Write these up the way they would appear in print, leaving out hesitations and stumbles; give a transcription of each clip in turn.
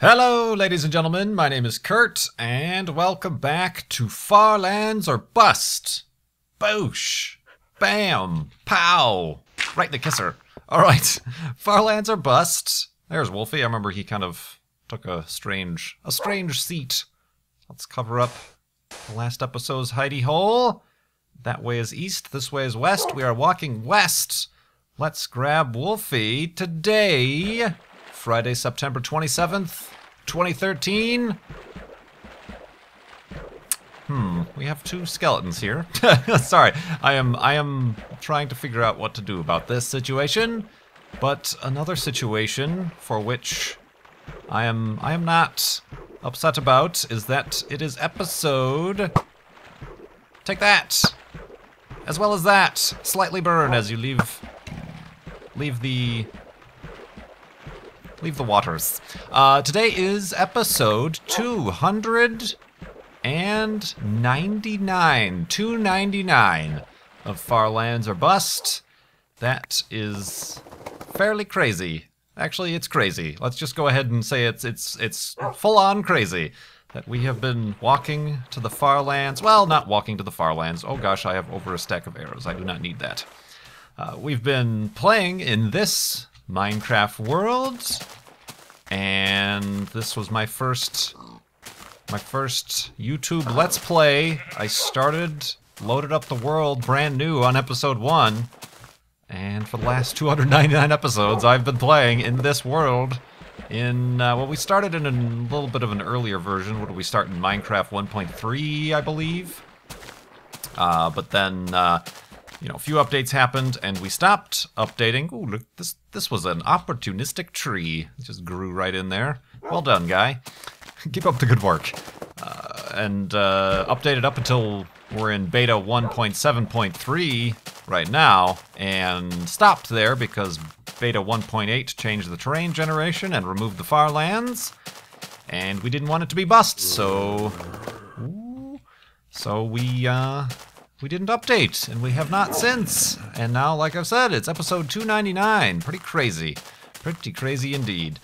Hello, ladies and gentlemen. My name is Kurt, and welcome back to Farlands or Bust. Boosh. Bam. Pow. Right in the kisser. Alright. Farlands or Bust. There's Wolfie. I remember he kind of took a strange seat. Let's cover up the last episode's hidey hole. That way is east, this way is west. We are walking west. Let's grab Wolfie today. Friday, September 27th, 2013. We have two skeletons here. Sorry, I am trying to figure out what to do about this situation. But another situation for which I am not upset about is that it is episode... Take that! As well as that! Slightly burn as you leave the waters. Today is episode 299 of Farlands or Bust. That is fairly crazy. Actually, it's crazy. Let's just go ahead and say it's full-on crazy that we have been walking to the Farlands. Well, not walking to the Farlands. Oh gosh, I have over a stack of arrows. I do not need that. We've been playing in this Minecraft world, and this was my first YouTube Let's Play. I loaded up the world brand new on episode 1, and for the last 299 episodes I've been playing in this world in, well, we started in a little bit of an earlier version. What did we start in? Minecraft 1.3, I believe. But then, you know, a few updates happened, and we stopped updating. Ooh, look, this was an opportunistic tree. It just grew right in there. Well done, guy. Keep up the good work. And updated up until we're in beta 1.7.3 right now, and stopped there because beta 1.8 changed the terrain generation and removed the Farlands, and we didn't want it to be bust, so we didn't update, and we have not since. And now, like I've said, it's episode 299. Pretty crazy. Pretty crazy indeed.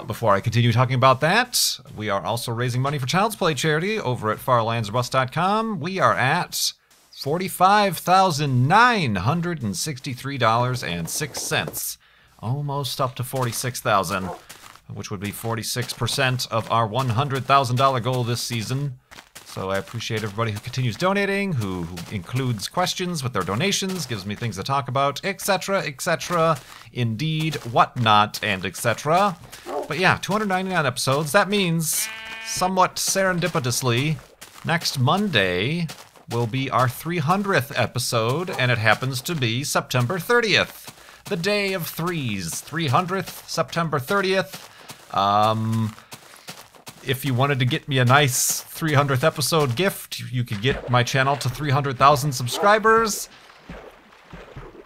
Before I continue talking about that, we are also raising money for Child's Play charity over at farlandsorbust.com. We are at $45,963.06. Almost up to $46,000, which would be 46% of our $100,000 goal this season. So I appreciate everybody who continues donating, who includes questions with their donations, gives me things to talk about, etc., indeed, whatnot, and etc. But yeah, 299 episodes. That means, somewhat serendipitously, next Monday will be our 300th episode, and it happens to be September 30th. The day of threes. 300th, September 30th. If you wanted to get me a nice 300th episode gift, you could get my channel to 300,000 subscribers.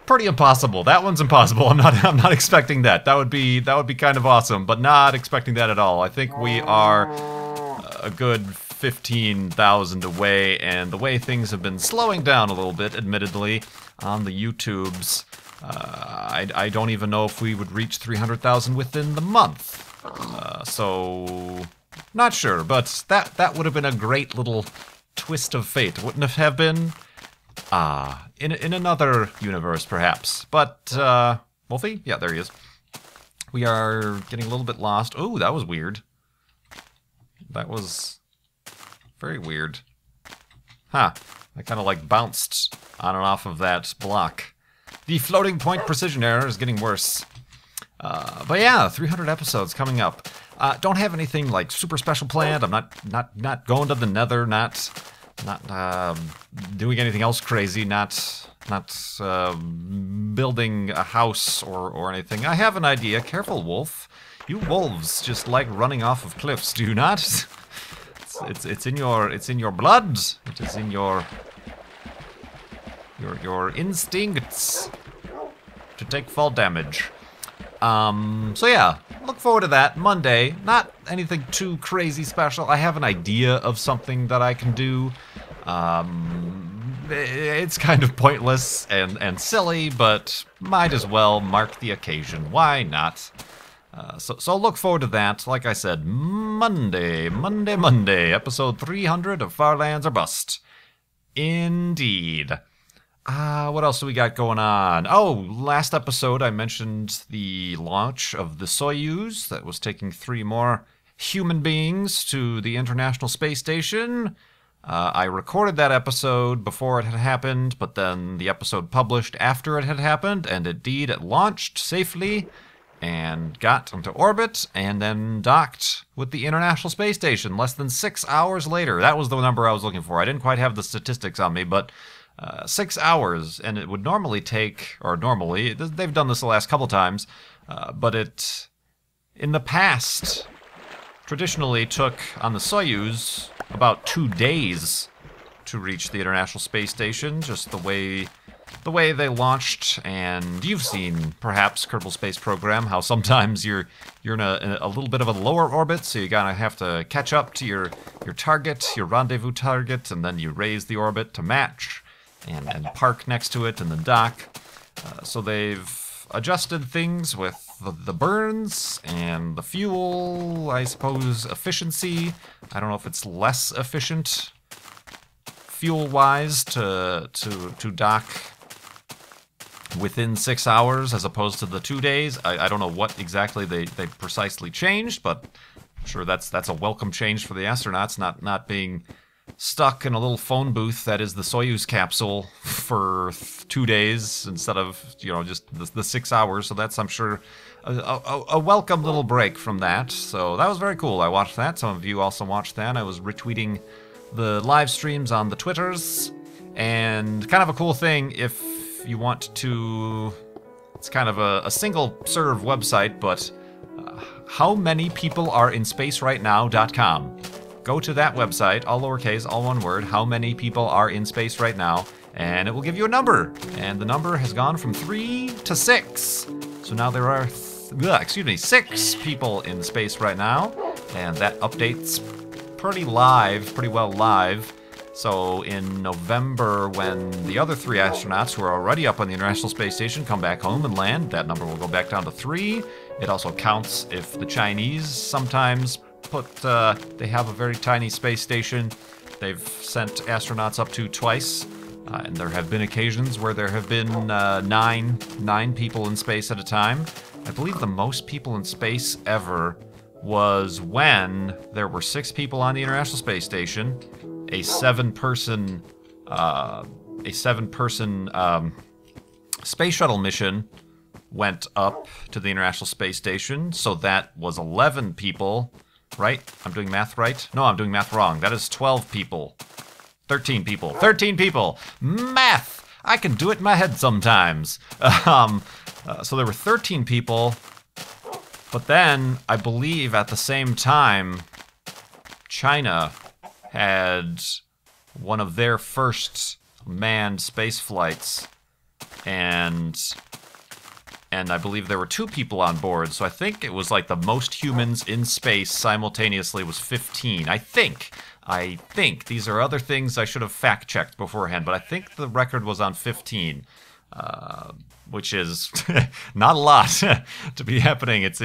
Pretty impossible. That one's impossible. I'm not expecting that. That would be kind of awesome, but not expecting that at all. I think we are a good 15,000 away, and the way things have been slowing down a little bit, admittedly, on the YouTubes, I don't even know if we would reach 300,000 within the month. So... not sure, but that would have been a great little twist of fate, wouldn't it have been? In another universe, perhaps. But, Wolfie? Yeah, there he is. We are getting a little bit lost. Oh, that was weird. That was very weird. Huh. I kind of, like, bounced on and off of that block. The floating point precision error is getting worse. But yeah, 300 episodes coming up. Don't have anything like super special planned. I'm not going to the Nether. Not doing anything else crazy. Not building a house or anything. I have an idea. Careful, wolf. You wolves just like running off of cliffs, do you not? It's in your blood. It is in your instincts to take fall damage. So yeah, look forward to that Monday. Not anything too crazy special. I have an idea of something that I can do. It's kind of pointless and silly, but might as well mark the occasion. Why not? So look forward to that. Like I said, Monday, episode 300 of Far Lands or Bust. Indeed. What else do we got going on? Oh, last episode I mentioned the launch of the Soyuz that was taking 3 more human beings to the International Space Station. I recorded that episode before it had happened, but then the episode published after it had happened, and indeed it launched safely and got into orbit and then docked with the International Space Station less than 6 hours later. That was the number I was looking for. I didn't quite have the statistics on me, but 6 hours, and it would normally take, or normally, they've done this the last couple times, but it, in the past, traditionally took, on the Soyuz, about 2 days to reach the International Space Station, just the way they launched. And you've seen, perhaps, Kerbal Space Program, how sometimes you're in a little bit of a lower orbit, so you gotta have to catch up to your target, your rendezvous target, and then you raise the orbit to match, and park next to it, and then dock. So they've adjusted things with the burns and the fuel, I suppose, efficiency. I don't know if it's less efficient fuel-wise to dock within 6 hours as opposed to the 2 days. I don't know what exactly they precisely changed, but I'm sure that's a welcome change for the astronauts, not being stuck in a little phone booth that is the Soyuz capsule for 2 days instead of, just the 6 hours. So that's, I'm sure, a welcome little break from that. So that was very cool. I watched that. Some of you also watched that. I was retweeting the live streams on the Twitters. And kind of a cool thing if you want to... It's kind of a single serve website, but howmanypeopleareinspacerightnow.com. Go to that website, all lowercase, all one word, how many people are in space right now, and it will give you a number. And the number has gone from 3 to 6. So now there are, 6 people in space right now, and that updates pretty well live. So in November, when the other 3 astronauts who are already up on the International Space Station come back home and land, that number will go back down to 3. It also counts if the Chinese sometimes they have a very tiny space station they've sent astronauts up to twice, and there have been occasions where there have been 9 people in space at a time. I believe the most people in space ever was when there were 6 people on the International Space Station, a 7-person space shuttle mission went up to the International Space Station, so that was 11 people. Right? I'm doing math right? No, I'm doing math wrong. That is 12 people. 13 people. 13 people! Math! I can do it in my head sometimes. So there were 13 people, but then, I believe at the same time, China had one of their first manned space flights, and I believe there were 2 people on board, so I think it was like the most humans in space simultaneously was 15. I think. These are other things I should have fact-checked beforehand, but I think the record was on 15, which is not a lot to be happening. It's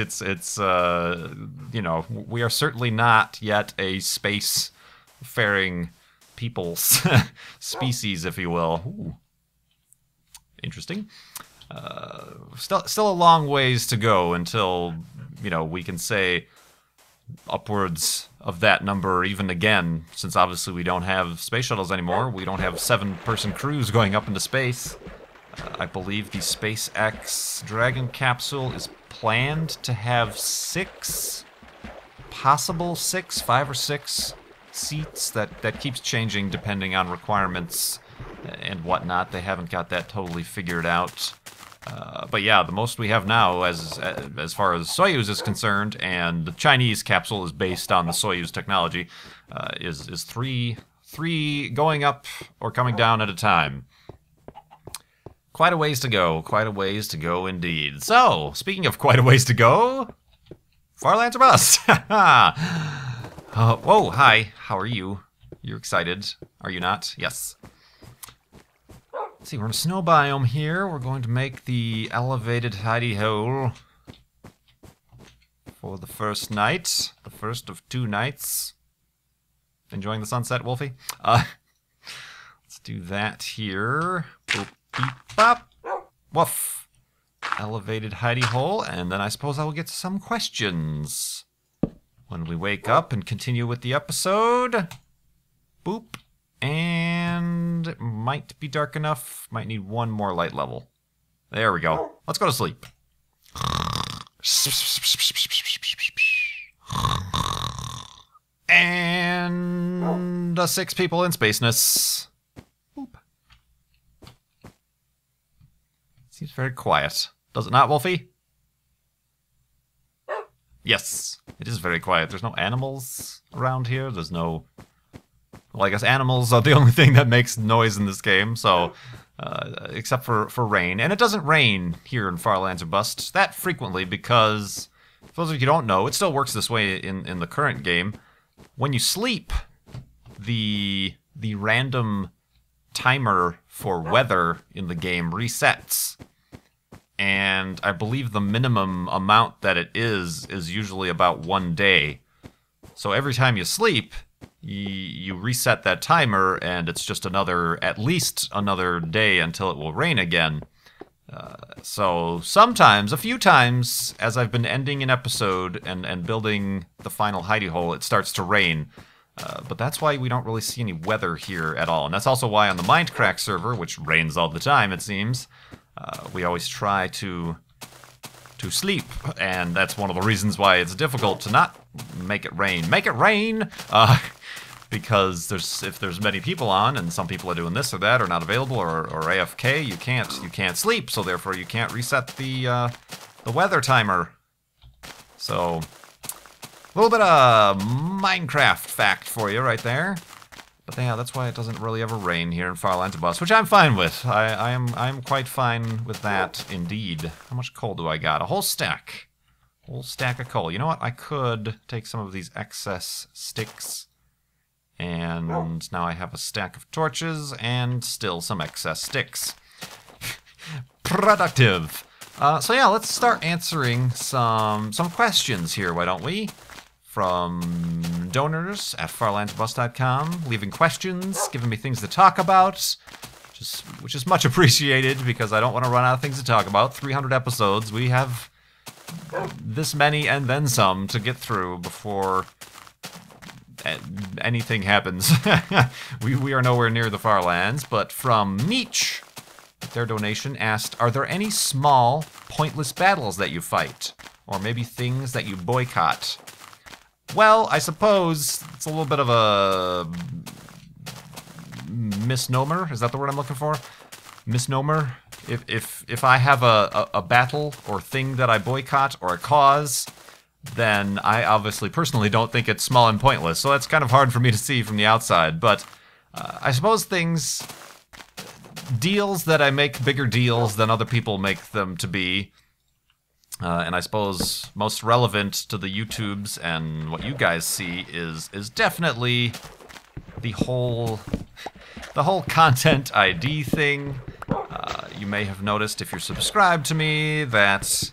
we are certainly not yet a space-faring people's species, if you will. Ooh. Interesting. Still a long ways to go until, we can say upwards of that number even again, since obviously we don't have space shuttles anymore. We don't have 7-person crews going up into space. I believe the SpaceX Dragon capsule is planned to have 5 or 6 seats. That keeps changing depending on requirements and whatnot. They haven't got that totally figured out. But yeah, the most we have now, as far as Soyuz is concerned, and the Chinese capsule is based on the Soyuz technology, is 3 going up or coming down at a time. Quite a ways to go. Quite a ways to go indeed. So, speaking of quite a ways to go, Far Lands or Bust. Whoa, hi. How are you? You're excited. Are you not? Yes. Let's see, we're in a snow biome here. We're going to make the elevated hidey hole for the first night. The first of 2 nights. Enjoying the sunset, Wolfie? Let's do that here. Boop, beep, bop. Woof. Elevated hidey hole, and then I suppose I will get to some questions when we wake up and continue with the episode. Boop. And it might be dark enough. Might need 1 more light level. There we go. Let's go to sleep. And 6 people in spaceness. Boop. Seems very quiet. Does it not, Wolfie? Yes, it is very quiet. There's no animals around here. There's no... Well, I guess animals are the only thing that makes noise in this game, so... except for rain. And it doesn't rain here in Farlands or Bust that frequently because, for those of you who don't know, it still works this way in the current game. When you sleep, the random timer for weather in the game resets. And I believe the minimum amount that it is usually about 1 day. So every time you sleep, you reset that timer, and it's just at least another day until it will rain again. So sometimes, a few times, as I've been ending an episode and building the final hidey hole, it starts to rain. But that's why we don't really see any weather here at all. And that's also why on the Mindcrack server, which rains all the time, it seems, we always try to sleep. And that's one of the reasons why it's difficult to not make it rain. Make it rain! Because if there's many people on and some people are doing this or that or not available or AFK, you can't sleep, so therefore you can't reset the weather timer. So a little bit of Minecraft fact for you right there. But yeah, that's why it doesn't really ever rain here in Farlands or Bust, which I'm fine with. I'm quite fine with that indeed. How much coal do I got? A whole stack. Whole stack of coal. You know what? I could take some of these excess sticks. And now I have a stack of torches and still some excess sticks. Productive. So yeah, let's start answering some questions here, why don't we? From donors at farlandsbust.com, leaving questions, giving me things to talk about, which is much appreciated because I don't want to run out of things to talk about. 300 episodes, we have this many and then some to get through before anything happens. we are nowhere near the Farlands, but from Meech, their donation asked, are there any small, pointless battles that you fight? Or maybe things that you boycott? Well, I suppose it's a little bit of a misnomer. Is that the word I'm looking for? Misnomer? If I have a battle or thing that I boycott or a cause, then I obviously personally don't think it's small and pointless. So that's kind of hard for me to see from the outside. But I suppose deals that I make bigger deals than other people make them to be. And I suppose most relevant to the YouTubes and what you guys see is definitely the whole content ID thing. You may have noticed if you're subscribed to me that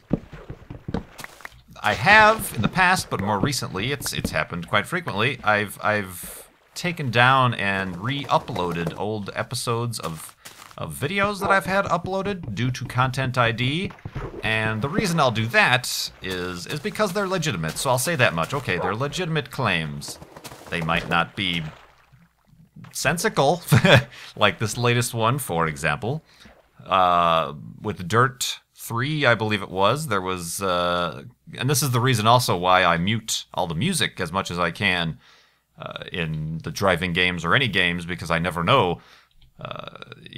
I have in the past, but more recently it's happened quite frequently. I've taken down and re-uploaded old episodes of videos that I've had uploaded due to Content ID, and the reason I'll do that is because they're legitimate, so I'll say that much. Okay, they're legitimate claims. They might not be sensical, like this latest one, for example. With Dirt 3, I believe it was, there was, and this is the reason also why I mute all the music as much as I can in the driving games or any games, because I never know.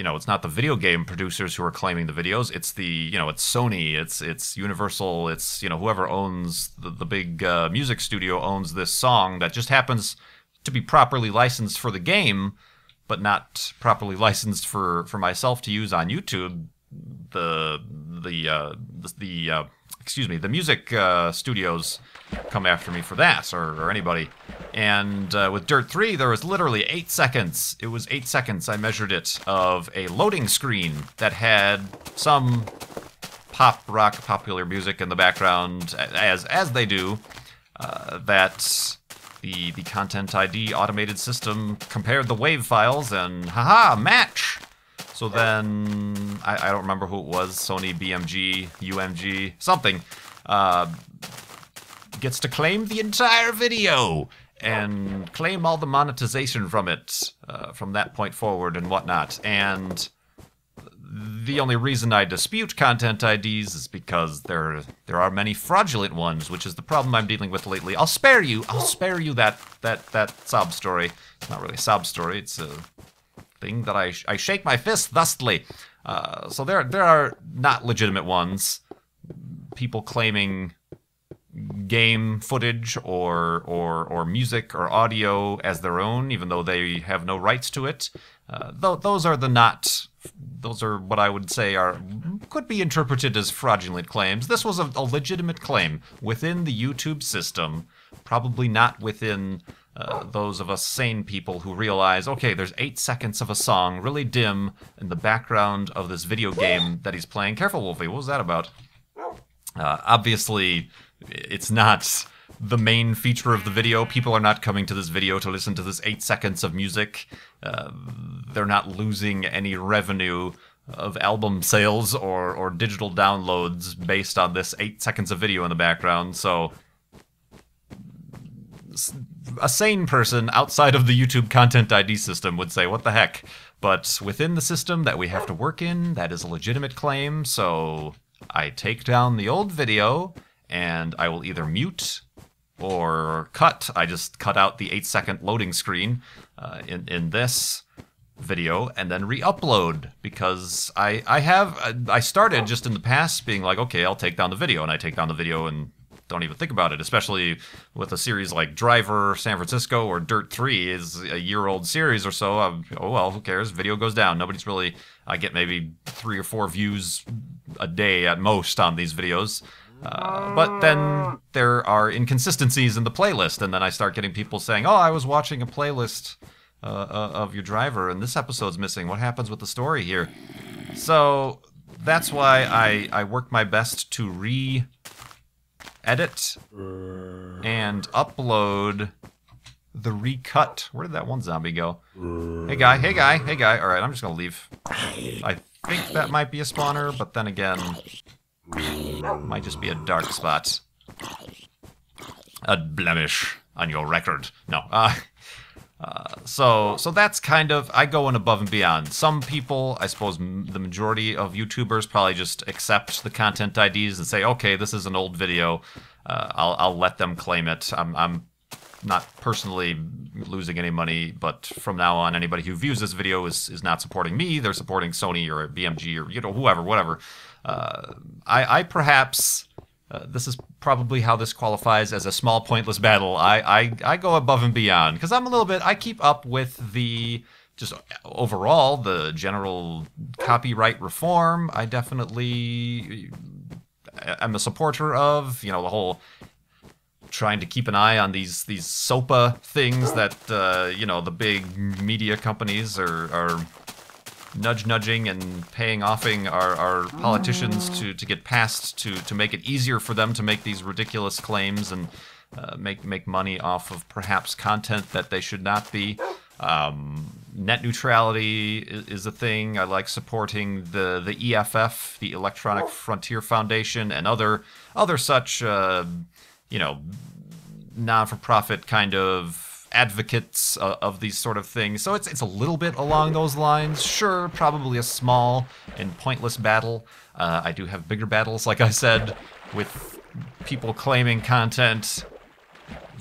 It's not the video game producers who are claiming the videos. It's it's Sony, it's Universal, it's, whoever owns the big music studio owns this song that just happens to be properly licensed for the game, but not properly licensed for myself to use on YouTube. The music studios come after me for that, or anybody. And with Dirt 3, there was literally 8 seconds. It was 8 seconds, I measured it, of a loading screen that had some pop, rock, popular music in the background, as they do, that the Content ID automated system compared the WAV files and haha, match! So then, I don't remember who it was, Sony, BMG, UMG, something, gets to claim the entire video and claim all the monetization from it from that point forward and whatnot. And the only reason I dispute Content IDs is because there are many fraudulent ones, which is the problem I'm dealing with lately. I'll spare you that sob story. It's not really a sob story, it's a thing that I shake my fist thusly. So there are not legitimate ones. People claiming game footage or music or audio as their own, even though they have no rights to it. Those are what I would say could be interpreted as fraudulent claims. This was a legitimate claim within the YouTube system, probably not within those of us sane people who realize, okay, there's 8 seconds of a song, really dim, in the background of this video game that he's playing. Careful, Wolfie, what was that about? Obviously, it's not the main feature of the video. People are not coming to this video to listen to this 8 seconds of music. They're not losing any revenue of album sales or digital downloads based on this 8 seconds of video in the background. So a sane person outside of the YouTube Content ID system would say, what the heck? But within the system that we have to work in, that is a legitimate claim. So I take down the old video and I will either mute or cut. I just cut out the 8-second loading screen in this video and then re-upload, because I started just in the past being like, okay, I'll take down the video, and I take down the video and don't even think about it, especially with a series like Driver San Francisco or Dirt 3 is a year-old series or so. Oh well, who cares? Video goes down. Nobody's really... I get maybe 3 or 4 views a day at most on these videos. But then there are inconsistencies in the playlist, and then I start getting people saying, oh, I was watching a playlist of your Driver, and this episode's missing. What happens with the story here? So that's why I work my best to re-edit and upload the recut. Where did that one zombie go? Hey guy, hey guy, hey guy. All right, I'm just gonna leave. I think that might be a spawner, but then again, might just be a dark spot. A blemish on your record. No. So that's kind of, I go in above and beyond. Some people, I suppose the majority of YouTubers probably just accept the Content IDs and say, okay, this is an old video. I'll let them claim it. I'm not personally losing any money, but from now on, anybody who views this video is not supporting me. They're supporting Sony or BMG or whoever, whatever. I perhaps, this is probably how this qualifies as a small pointless battle. I go above and beyond because I'm a little bit, I keep up with the, just overall, the general copyright reform. I definitely am a supporter of, the whole trying to keep an eye on these SOPA things that, the big media companies are nudging and offing our politicians to get passed to make it easier for them to make these ridiculous claims and make money off of perhaps content that they should not be. Net neutrality is a thing. I like supporting the EFF, the Electronic Frontier Foundation, and other such non-for-profit kind of advocates of these sort of things. So it's a little bit along those lines. Sure, probably a small and pointless battle. I do have bigger battles, like I said, with people claiming content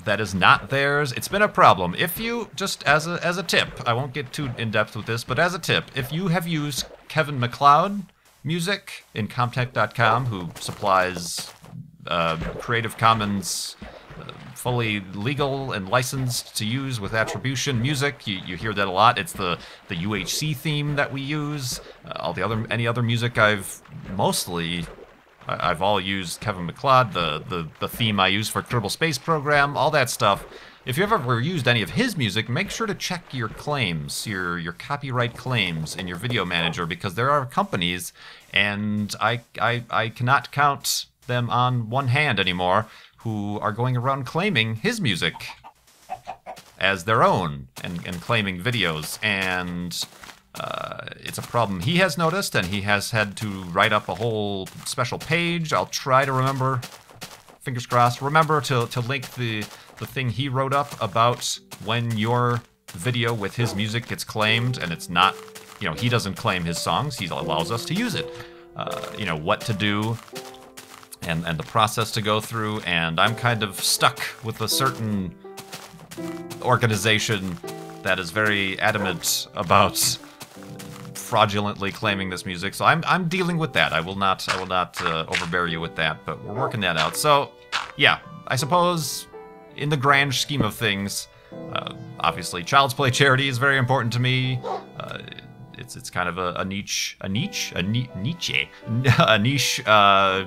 that is not theirs. It's been a problem. If you, just as a tip, I won't get too in-depth with this, but as a tip, if you have used Kevin MacLeod music in Comtech.com, who supplies Creative Commons fully legal and licensed to use with attribution music. You hear that a lot. It's the UHC theme that we use. Any other music I've mostly I've all used Kevin MacLeod, the theme I use for Kerbal Space Program, all that stuff. If you've ever used any of his music, make sure to check your claims, your copyright claims in your video manager, because there are companies, and I cannot count them on one hand anymore, who are going around claiming his music as their own and claiming videos, and it's a problem he has noticed, and he has had to write up a whole special page. I'll try to remember, fingers crossed, remember to link the thing he wrote up about when your video with his music gets claimed, and it's not, you know, he doesn't claim his songs, he allows us to use it. You know, what to do, and the process to go through, and I'm kind of stuck with a certain organization that is very adamant about fraudulently claiming this music, so I'm dealing with that. I will not overbear you with that, but we're working that out. So yeah, I suppose in the grand scheme of things, obviously Child's Play charity is very important to me. It's kind of a niche,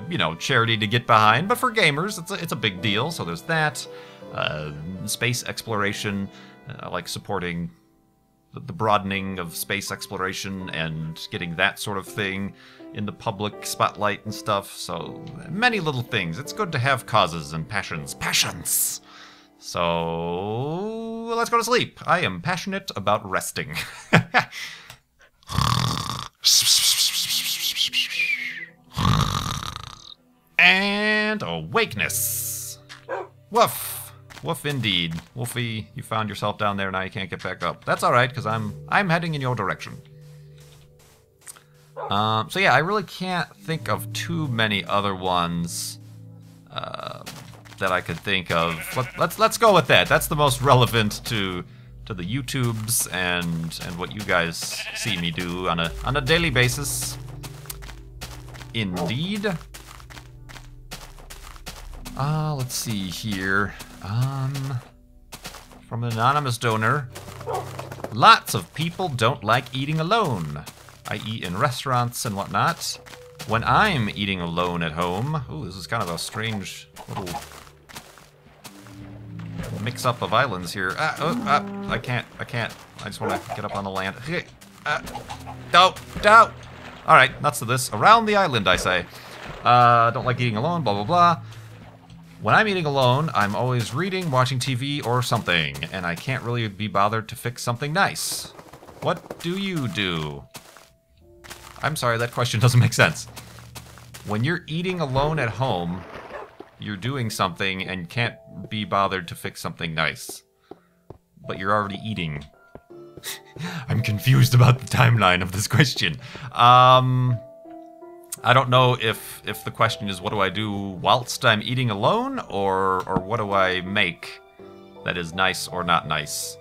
you know, charity to get behind. But for gamers, it's a big deal. So there's that. Space exploration, I like supporting the broadening of space exploration and getting that sort of thing in the public spotlight and stuff. So many little things. It's good to have causes and passions. So let's go to sleep. I am passionate about resting. And awakeness. Woof. Woof indeed. Wolfie, you found yourself down there, now you can't get back up. That's alright, because I'm heading in your direction. So yeah, I really can't think of too many other ones that I could think of. Let's go with that. That's the most relevant to the YouTubes and what you guys see me do on a daily basis. Indeed. Let's see here. From an anonymous donor. Lots of people don't like eating alone. I eat in restaurants and whatnot. When I'm eating alone at home... Ooh, this is kind of a strange little mix-up of islands here. I can't. I just want to get up on the land. No. Alright, nuts to this. Around the island, I say. Don't like eating alone, blah, blah, blah. When I'm eating alone, I'm always reading, watching TV, or something, and I can't really be bothered to fix something nice. What do you do? I'm sorry, that question doesn't make sense. When you're eating alone at home, you're doing something and can't be bothered to fix something nice. But you're already eating. I'm confused about the timeline of this question. I don't know if the question is what do I do whilst I'm eating alone, or what do I make that is nice or not nice.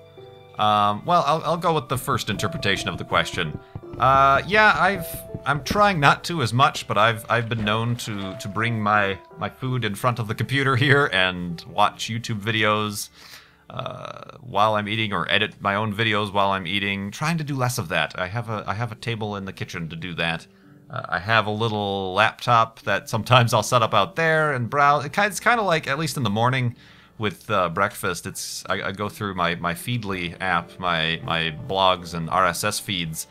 Well, I'll go with the first interpretation of the question. Yeah, I'm trying not to as much, but I've been known to bring my food in front of the computer here and watch YouTube videos while I'm eating, or edit my own videos while I'm eating. Trying to do less of that. I have a table in the kitchen to do that. I have a little laptop that sometimes I'll set up out there and browse. It's kind of like, at least in the morning with breakfast, I go through my Feedly app, my blogs and RSS feeds.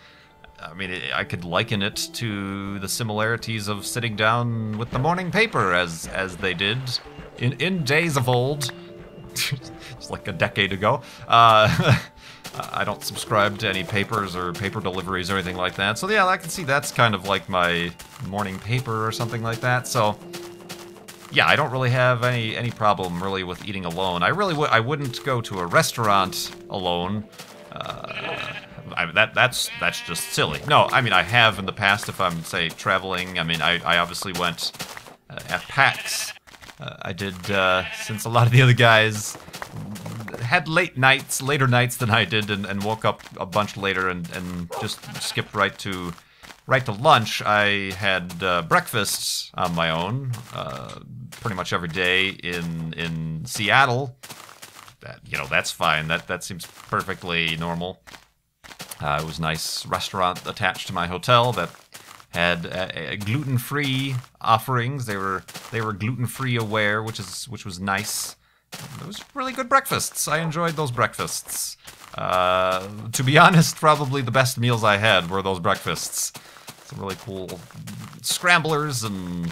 I mean, I could liken it to the similarities of sitting down with the morning paper as they did in days of old. It's like a decade ago. I don't subscribe to any papers or paper deliveries or anything like that. So yeah, I can see that's kind of like my morning paper or something like that. So yeah, I don't really have any problem really with eating alone. I wouldn't go to a restaurant alone. That's just silly. No, I mean, I have in the past if I'm, say, traveling. I mean, I obviously went at PAX. I did, since a lot of the other guys had later nights than I did, and woke up a bunch later and just skipped right to lunch. I had breakfast on my own pretty much every day in Seattle. That's fine. That seems perfectly normal. It was a nice restaurant attached to my hotel that had a gluten-free offerings. They were gluten-free aware, which was nice. It was really good breakfasts. I enjoyed those breakfasts. To be honest, probably the best meals I had were those breakfasts. Some really cool scramblers and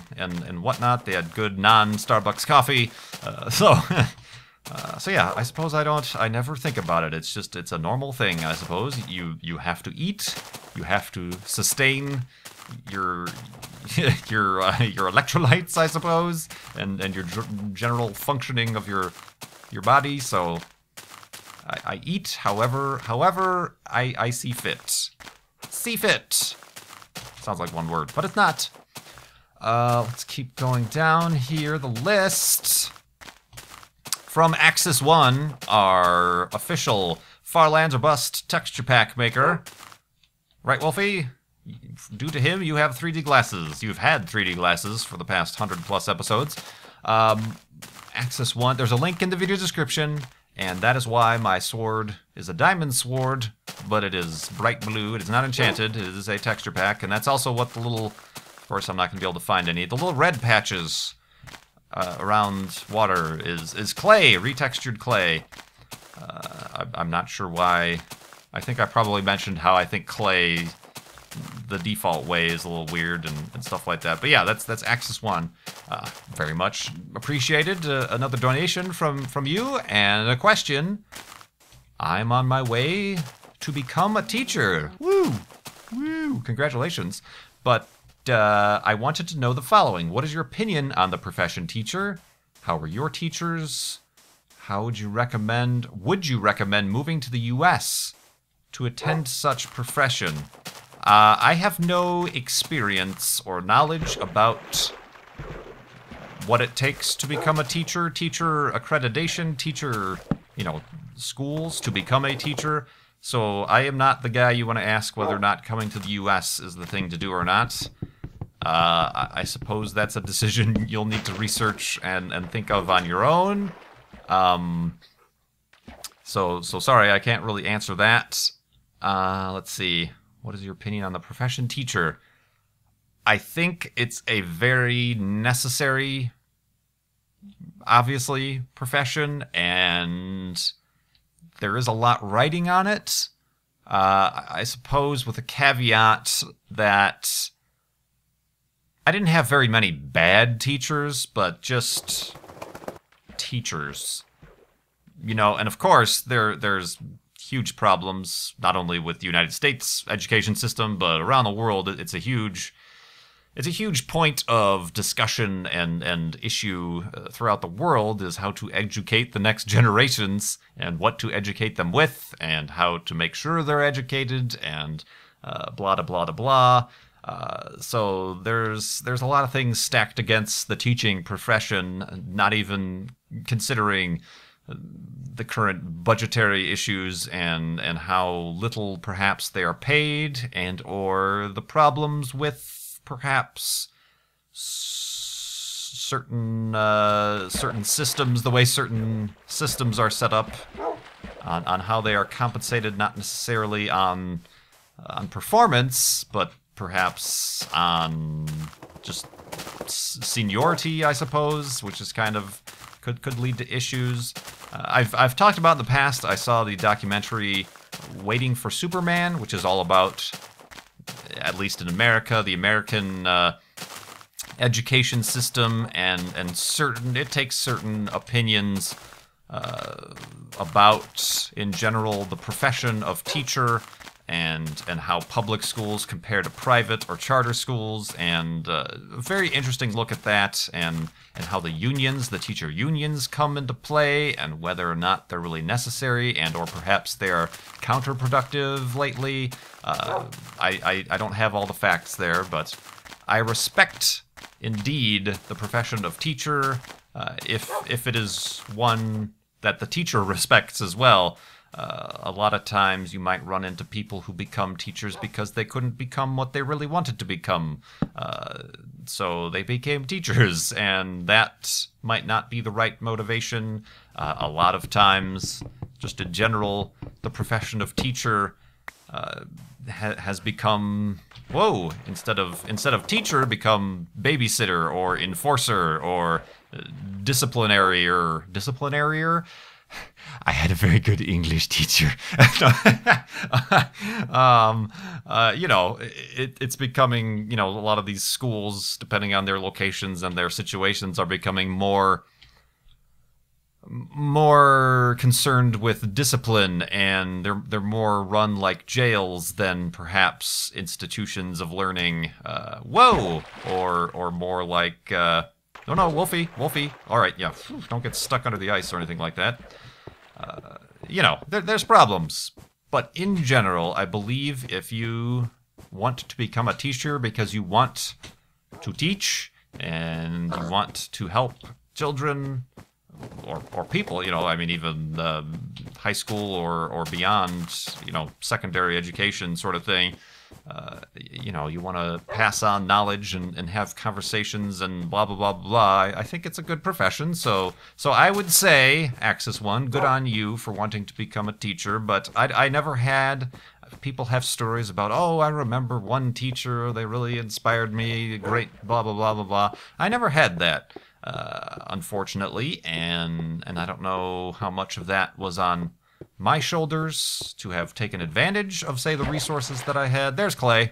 whatnot. They had good non-Starbucks coffee. So yeah, I suppose I never think about it. It's a normal thing, I suppose. You have to eat. You have to sustain your electrolytes, I suppose, and your general functioning of your body. So I eat however I see fit. See fit. Sounds like one word, but it's not. Let's keep going down here. The list from Axis One, our official Farlands or Bust texture pack maker. Right, Wolfie? Due to him, you have 3D glasses. You've had 3D glasses for the past 100+ episodes. Axis One, there's a link in the video description, and that is why my sword is a diamond sword, but it is bright blue. It is not enchanted. It is a texture pack, and that's also what the little... Of course, I'm not going to be able to find any. The little red patches around water is clay, retextured clay. I'm not sure why. I think I probably mentioned how I think clay, the default way, is a little weird and stuff like that. But yeah, that's Axis One. Very much appreciated. Another donation from you, and a question. I'm on my way to become a teacher. Woo! Woo! Congratulations. But I wanted to know the following. What is your opinion on the profession teacher? How are your teachers? How would you recommend moving to the US to attend such profession? I have no experience or knowledge about what it takes to become a teacher, teacher accreditation, teacher, schools to become a teacher. So I am not the guy you want to ask whether or not coming to the US is the thing to do or not. I suppose that's a decision you'll need to research and think of on your own. So sorry, I can't really answer that. Let's see. What is your opinion on the profession teacher? I think it's a very necessary, obviously, profession, and there is a lot writing on it. I suppose with a caveat that I didn't have very many bad teachers, but just teachers. And of course, there's huge problems, not only with the United States education system, but around the world. It's a huge point of discussion and issue throughout the world, is how to educate the next generations and what to educate them with and how to make sure they're educated and blah, blah, blah, blah. So there's a lot of things stacked against the teaching profession, not even considering the current budgetary issues and how little perhaps they are paid, and or the problems with perhaps certain systems, the way certain systems are set up, on how they are compensated, not necessarily on performance, but perhaps on just seniority, I suppose, which is kind of could lead to issues. I've talked about in the past. I saw the documentary Waiting for Superman, which is all about, at least in America, the American education system, and it takes certain opinions about, in general, the profession of teacher and how public schools compare to private or charter schools, and a very interesting look at that, and how the teacher unions come into play, and whether or not they're really necessary, and or perhaps they're counterproductive lately. I don't have all the facts there, but I respect indeed the profession of teacher, if it is one that the teacher respects as well. A lot of times you might run into people who become teachers because they couldn't become what they really wanted to become. So they became teachers, and that might not be the right motivation. A lot of times, just in general, the profession of teacher has become, whoa, instead of teacher, become babysitter or enforcer or disciplinarier. I had a very good English teacher. You know, it's becoming, you know, a lot of these schools, depending on their locations and their situations, are becoming more concerned with discipline, and they're more run like jails than perhaps institutions of learning. Whoa, or more like. No, Wolfie. All right, yeah, don't get stuck under the ice or anything like that. You know, there's problems. But in general, I believe if you want to become a teacher because you want to teach and you want to help children or people, you know, I mean, even high school or beyond, you know, secondary education sort of thing, you know, you want to pass on knowledge and have conversations and blah, blah, blah, blah. I think it's a good profession. So I would say, Axis One, good on you for wanting to become a teacher. But I never had, people have stories about, oh, I remember one teacher, they really inspired me, great, blah, blah, blah, blah, blah. I never had that, unfortunately. And I don't know how much of that was on my shoulders to have taken advantage of, say, the resources that I had. There's Clay.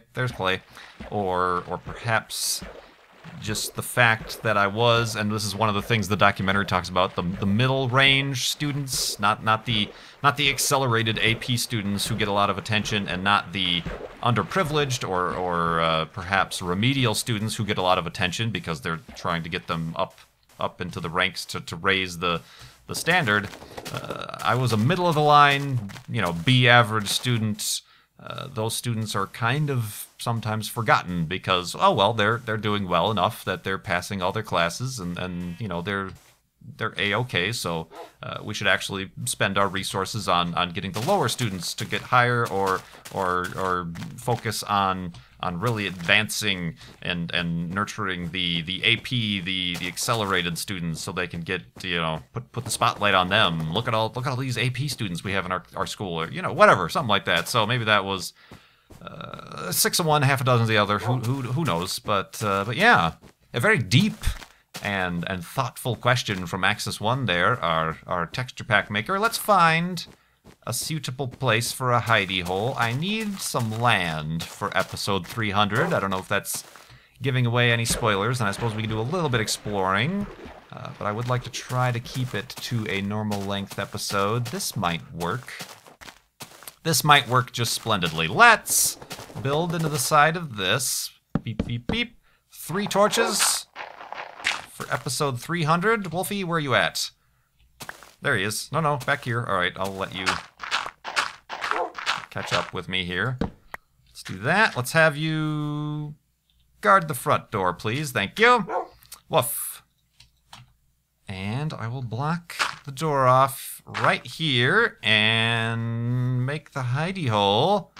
Or perhaps just the fact that I was, and this is one of the things the documentary talks about, the middle range students, not the accelerated AP students who get a lot of attention, and not the underprivileged or perhaps remedial students who get a lot of attention because they're trying to get them up into the ranks to raise the standard. I was a middle of the line, you know, B average student. Those students are kind of sometimes forgotten because, oh well, they're doing well enough that they're passing all their classes and you know, they're A-okay, so we should actually spend our resources on getting the lower students to get higher, or focus on really advancing and nurturing the AP, the accelerated students, so they can get, you know, put the spotlight on them. Look at all these AP students we have in our school, or, you know, whatever, something like that. So maybe that was 6 of one, half a dozen of the other. Who knows? But yeah, a very deep and thoughtful question from Axis One there, our texture pack maker. Let's find a suitable place for a hidey hole. I need some land for episode 300. I don't know if that's giving away any spoilers, and I suppose we can do a little bit exploring, but I would like to try to keep it to a normal length episode. This might work. This might work just splendidly. Let's build into the side of this. Beep, beep, beep. 3 torches for episode 300. Wolfie, where are you at? There he is. No, back here. All right, I'll let you catch up with me here. Let's do that. Let's have you guard the front door, please. Thank you. Woof. And I will block the door off right here and make the hidey hole.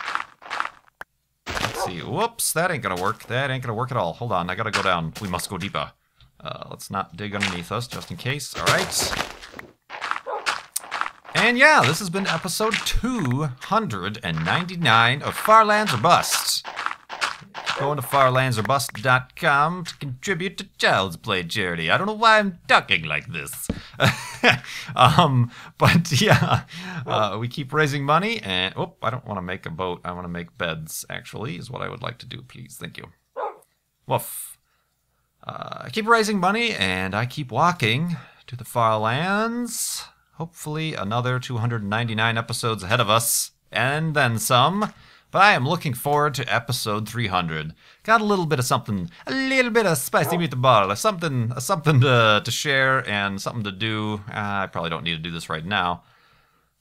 Let's see. Whoops, that ain't gonna work. That ain't gonna work at all. Hold on, I gotta go down. We must go deeper. Let's not dig underneath us, just in case. All right. And yeah, this has been episode 299 of Farlands or Bust. Going to farlandsorbust.com to contribute to Child's Play charity. I don't know why I'm talking like this. But yeah, we keep raising money, and oh, I don't want to make a boat. I want to make beds, actually, is what I would like to do, please. Thank you. Woof. I keep raising money, and I keep walking to the far lands. Hopefully another 299 episodes ahead of us, and then some. But I am looking forward to episode 300. Got a little bit of something, a little bit of spicy meatball, something to share and something to do. I probably don't need to do this right now.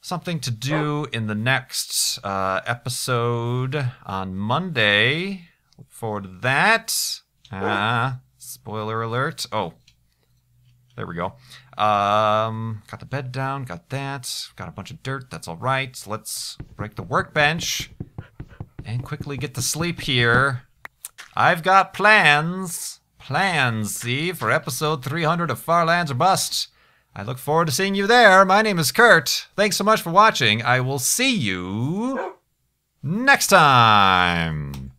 Something to do in the next episode on Monday. Look forward to that. Spoiler alert. Oh, there we go. Got the bed down, got that. Got a bunch of dirt, that's all right. Let's break the workbench and quickly get to sleep here. I've got plans, see, for episode 300 of Farlands or Bust. I look forward to seeing you there. My name is Kurt. Thanks so much for watching. I will see you next time.